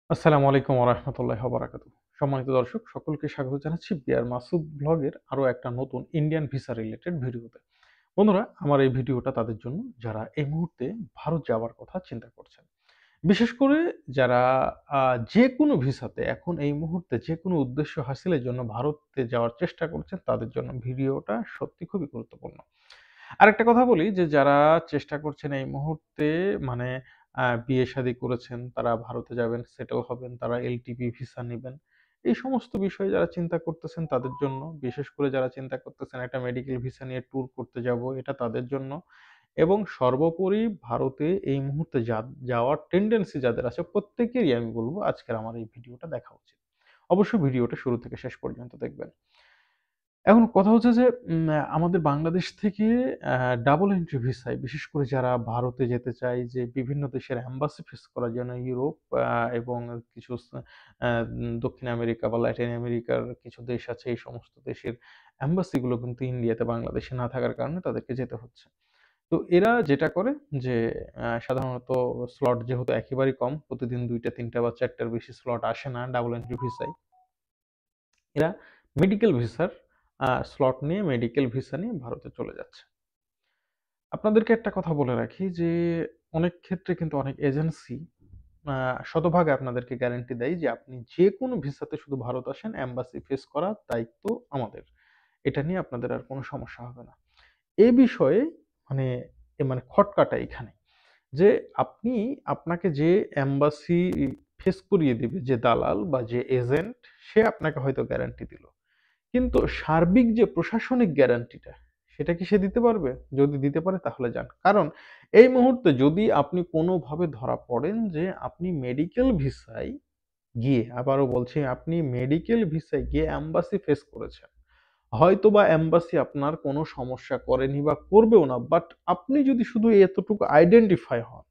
আসসালামু আলাইকুম ওয়া রাহমাতুল্লাহি ওয়া বারাকাতুহু। সম্মানিত দর্শক সকলকে স্বাগত জানাচ্ছি বিআর মাসুদ ব্লগের আরো একটা নতুন ইন্ডিয়ান ভিসা রিলেটেড ভিডিওতে। বন্ধুরা, আমার এই ভিডিওটা তাদের জন্য যারা এই মুহূর্তে ভারত যাওয়ার কথা চিন্তা করছেন। বিশেষ করে যারা যেকোনো ভিসাতে এখন এই মুহূর্তে যেকোনো উদ্দেশ্য হাসিলের জন্য ভারতে যাওয়ার চেষ্টা করছেন তাদের জন্য ভিডিওটা সত্যি খুবই গুরুত্বপূর্ণ। আরেকটা কথা বলি যে যারা চেষ্টা করছেন এই মুহূর্তে মানে বিয়ে-শাদী করেছেন, তারা ভারতে যাবেন, সেটেল হবেন, তারা এলটিপি ভিসা নিবেন। এই সমস্ত বিষয়ে যারা চিন্তা করতেছেন তাদের জন্য, বিশেষ করে যারা চিন্তা করতেছেন একটা মেডিকেল ভিসা নিয়ে ট্যুর করতে যাব, এটা তাদের জন্য। এবং সর্বোপরি ভারতে এই মুহূর্তে যাওয়ার টেনডেন্সি যাদের আছে প্রত্যেকেরই আমি বলব আজকের আমার এই ভিডিওটা দেখা উচিত। অবশ্যই ভিডিওটা শুরু থেকে শেষ পর্যন্ত দেখবেন। এখন কথা হচ্ছে যে আমাদের বাংলাদেশ থেকে ডাবল এন্ট্রি ভিসায় বিশেষ করে যারা ভারতে যেতে চায় যে বিভিন্ন দেশের এম্বাসি ফেস করার জন্য ইউরোপ এবং কিছু দক্ষিণ আমেরিকা বা ল্যাটিন আমেরিকার কিছু দেশ আছে এই সমস্ত দেশের এম্বাসি গুলো কিন্তু ইন্ডিয়াতে বাংলাদেশে না থাকার কারণে তাদেরকে যেতে হচ্ছে। তো এরা যেটা করে যে সাধারণত স্লট যেহেতু একেবারেই কম, প্রতিদিন ২ টা ৩ টা বা ৪ টার বেশি স্লট আসে না ডাবল এন্ট্রি ভিসায়। এরা মেডিকেল ভিসার স্লট নিয়ে মেডিকেল ভিসা নিয়ে ভারতে চলে যাচ্ছে। আপনাদেরকে একটা কথা বলে রাখি যে অনেক ক্ষেত্রে কিন্তু অনেক এজেন্সি আ শতভাগ আপনাদেরকে গ্যারান্টি দেয় যে আপনি যেকোনো ভিসাতে শুধু ভারত আসেন, এম্বাসি ফেস করার দায়িত্ব আমাদের। এটা নিয়ে আপনাদের আর কোনো সমস্যা হবে না। এ বিষয়ে মানে মানে খটকাটা এখানে। যে আপনি আপনাকে যে এম্বাসি ফেস করিয়ে দিবে যে দালাল বা যে এজেন্ট সে আপনাকে হয়তো গ্যারান্টি দিল। কিন্তু সার্বিক যে প্রশাসনিক গ্যারান্টিটা, সেটা কি সে দিতে পারবে? যদি দিতে পারে তাহলে যান। কারণ এই মুহূর্তে যদি আপনি কোনোভাবে ধরা পড়েন যে আপনি মেডিকেল ভিসায় গিয়ে, আবারও বলছি আপনি মেডিকেল ভিসায় গিয়ে এম্বাসি ফেস করেছেন। হয়তোবা এম্বাসি আপনার কোনো সমস্যা করেনি বা করবেও না। বাট আপনি যদি শুধু এতটুকু আইডেন্টিফাই হন,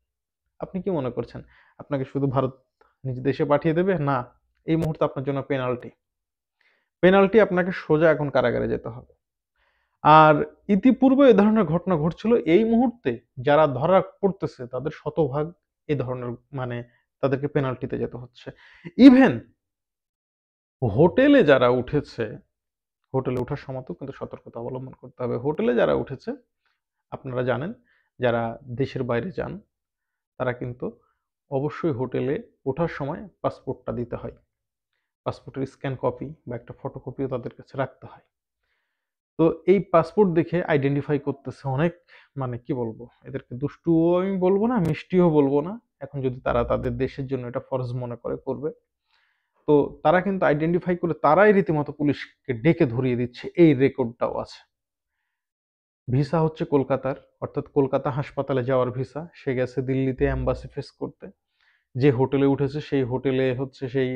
আপনি কি মনে করছেন আপনাকে শুধু ভারত নিজ দেশে পাঠিয়ে দেবে? না। এই মুহূর্তে আপনার জন্য পেনাল্টি। পেনাল্টি আপনাকে সোজা এখন কারাগারে যেতে হবে। আর ইতিপূর্বে এ ধরনের ঘটনা ঘটছিল। এই মুহূর্তে যারা ধরা পড়তেছে তাদের শতভাগ এ ধরনের মানে তাদেরকে পেনাল্টিতে যেতে হচ্ছে। ইভেন হোটেলে যারা উঠেছে, হোটেলে ওঠার সময়তেও কিন্তু সতর্কতা অবলম্বন করতে হবে। হোটেলে যারা উঠেছে আপনারা জানেন যারা দেশের বাইরে যান তারা কিন্তু অবশ্যই হোটেলে ওঠার সময় পাসপোর্টটা দিতে হয়। পাসপোর্টের স্ক্যান কপি বা একটা ফটোকপিও তাদের কাছে রাখতে হয়। তো এই পাসপোর্ট দেখে আইডেন্টিফাই করতেছে অনেক মানে কি বলবো? এদেরকে দুষ্টুও আমি বলব না, মিষ্টিও বলব না। এখন যদি তারা তাদের দেশের জন্য এটা ফরজ মনে করে করবে। তো তারা কিন্তু আইডেন্টিফাই করে তারাই রীতিমতো পুলিশকে ডেকে ধরিয়ে দিচ্ছে। এই রেকর্ডটাও আছে। ভিসা হচ্ছে কলকাতার, অর্থাৎ কলকাতা হাসপাতালে যাওয়ার ভিসা। সে গেছে দিল্লিতে এম্বাসি ফেস করতে। যে হোটেলে উঠেছে সেই হোটেলে হচ্ছে সেই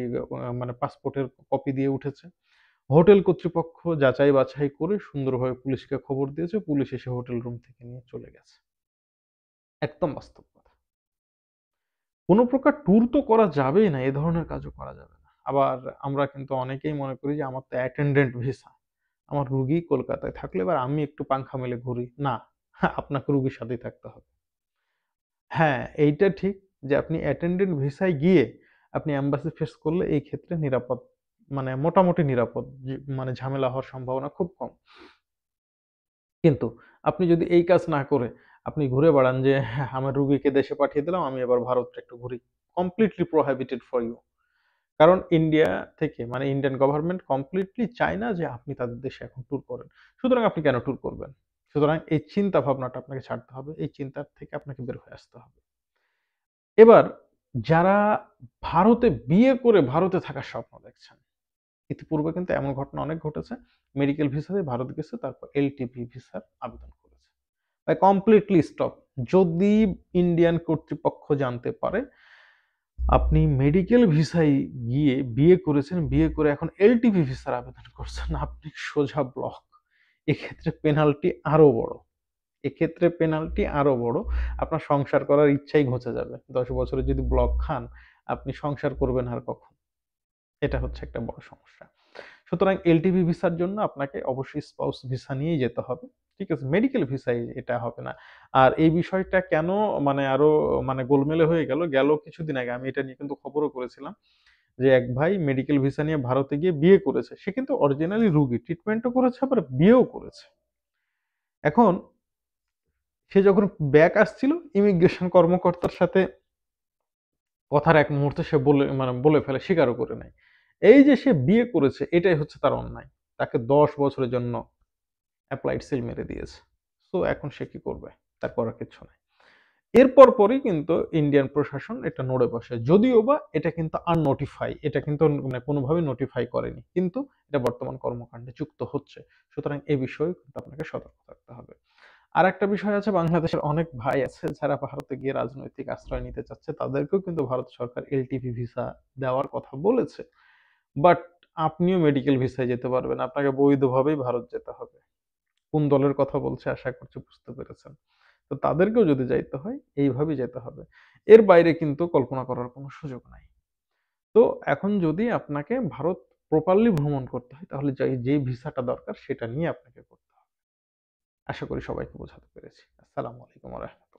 মানে পাসপোর্টের কপি দিয়ে উঠেছে। হোটেল কর্তৃপক্ষ যাচাই বাছাই করে সুন্দরভাবে পুলিশকে খবর দিয়েছে। পুলিশ এসে হোটেল রুম থেকে নিয়ে চলে গেছে। একদম বাস্তব কথা। কোন প্রকার ট্যুর তো করা যাবেই না, এ ধরনের কাজও করা যাবে না। আবার আমরা কিন্তু অনেকেই মনে করি যে আমার তো অ্যাটেন্ডেন্ট ভিসা। আমার রুগী কলকাতায় থাকলে এবার আমি একটু পাংখা মেলে ঘুরি। না, আপনাকে রুগীর সাথেই থাকতে হবে। হ্যাঁ, এইটা ঠিক যে আপনি অ্যাটেন্ডেন্ট ভিসায় গিয়ে আপনি এম্বাসি ফেস করলে এই ক্ষেত্রে নিরাপদ মানে মোটামুটি নিরাপদ। মানে ঝামেলা হওয়ার সম্ভাবনা খুব কম। কিন্তু আপনি যদি এই কাজ না করে আপনি ঘুরে বেড়ান যে হ্যাঁ, আমার রুগীকে দেশে পাঠিয়ে দিলাম, আমি এবার ভারতটা একটু ঘুরি। Completely prohibited for you. কারণ ইন্ডিয়া থেকে মানে ইন্ডিয়ান গভর্নমেন্ট কমপ্লিটলি চায় না যে আপনি তাদের দেশে এখন ট্যুর করেন। সুতরাং আপনি কেন ট্যুর করবেন? সুতরাং এই চিন্তা ভাবনাটা আপনাকে ছাড়তে হবে। এই চিন্তার থেকে আপনাকে বের হয়ে আসতে হবে। এবার যারা ভারতে বিয়ে করে ভারতে থাকার স্বপ্ন দেখছেন, ইতিপূর্বে কিন্তু এমন ঘটনা অনেক ঘটেছে। মেডিকেল ভিসাতে ভারত গেছে, তারপর এলটিপি ভিসার আবেদন করেছে। তাই কমপ্লিটলি স্টপ। যদি ইন্ডিয়ান কর্তৃপক্ষ জানতে পারে আপনি মেডিকেল ভিসায় গিয়ে বিয়ে করেছেন, বিয়ে করে এখন এলটিপি ভিসার আবেদন করছেন, আপনি সোজা ব্লক। এক্ষেত্রে পেনাল্টি আরো বড়। এক্ষেত্রে পেনাল্টি আরো বড়। আপনার সংসার করার ইচ্ছাই ঘুচে যাবে। ১০ বছরে যদি ব্লক খান, আপনি সংসার করবেন আর কখন? এটা হচ্ছে একটা বড় সমস্যা। সুতরাং এলটিপি ভিসার জন্য আপনাকে অবশ্যই স্পাউস ভিসা নিয়েই যেতে হবে। ঠিক আছে? মেডিকেল ভিসায় এটা হবে না। আর এই বিষয়টা কেন মানে আরো মানে গোলমেলে হয়ে গেল, কিছুদিন আগে আমি এটা নিয়ে কিন্তু খবরও করেছিলাম। যে এক ভাই মেডিকেল ভিসা নিয়ে ভারতে গিয়ে বিয়ে করেছে। সে কিন্তু অরিজিনালি রোগী, ট্রিটমেন্টও করেছে আবার বিয়েও করেছে। এখন সে যখন ব্যাক আসছিল ইমিগ্রেশন কর্মকর্তার সাথে কথার এক মুহূর্তে সে বলে ফেলে, স্বীকারও করে নেয়। এই যে সে বিয়ে করেছে এটাই হচ্ছে তার অন্যায়। তাকে ১০ বছরের জন্য অ্যাপ্লাইড সিল মেরে দিয়েছে। সো এখন সে কি করবে? তার করার কিচ্ছু নাই। এরপর পরই কিন্তু ইন্ডিয়ান প্রশাসন এটা নড়ে বসে। যদিও বা এটা কিন্তু আননোটিফাই, এটা কিন্তু মানে কোনোভাবেই নোটিফাই করেনি। কিন্তু এটা বর্তমান কর্মকাণ্ডে যুক্ত হচ্ছে। সুতরাং এ বিষয়েও কিন্তু আপনাকে সতর্ক থাকতে হবে। আরেকটা বিষয় আছে, বাংলাদেশের অনেক ভাই আছে যারা ভারতে গিয়ে রাজনৈতিক আশ্রয় নিতে চাচ্ছে। তাদেরকেও কিন্তু ভারত সরকার এলটিভি ভিসা দেওয়ার কথা বলেছে। বাট আপনিও মেডিকেল ভিসায় যেতে পারবেন। আপনাকে বৈধভাবেই ভারত যেতে হবে। কোন দলের কথা বলছি আশা করছি বুঝতে পেরেছেন। তো তাদেরকেও যদি যাইতে হয় এইভাবেই যেতে হবে। এর বাইরে কিন্তু কল্পনা করার কোনো সুযোগ নাই। তো এখন যদি আপনাকে ভারত প্রপারলি ভ্রমণ করতে হয় তাহলে যে ভিসাটা দরকার সেটা নিয়ে আপনাকে করতে হবে। আশা করি সবাইকে বোঝাতে পেরেছি। আসসালামু আলাইকুম ওয়া রাহমাতুল্লাহ।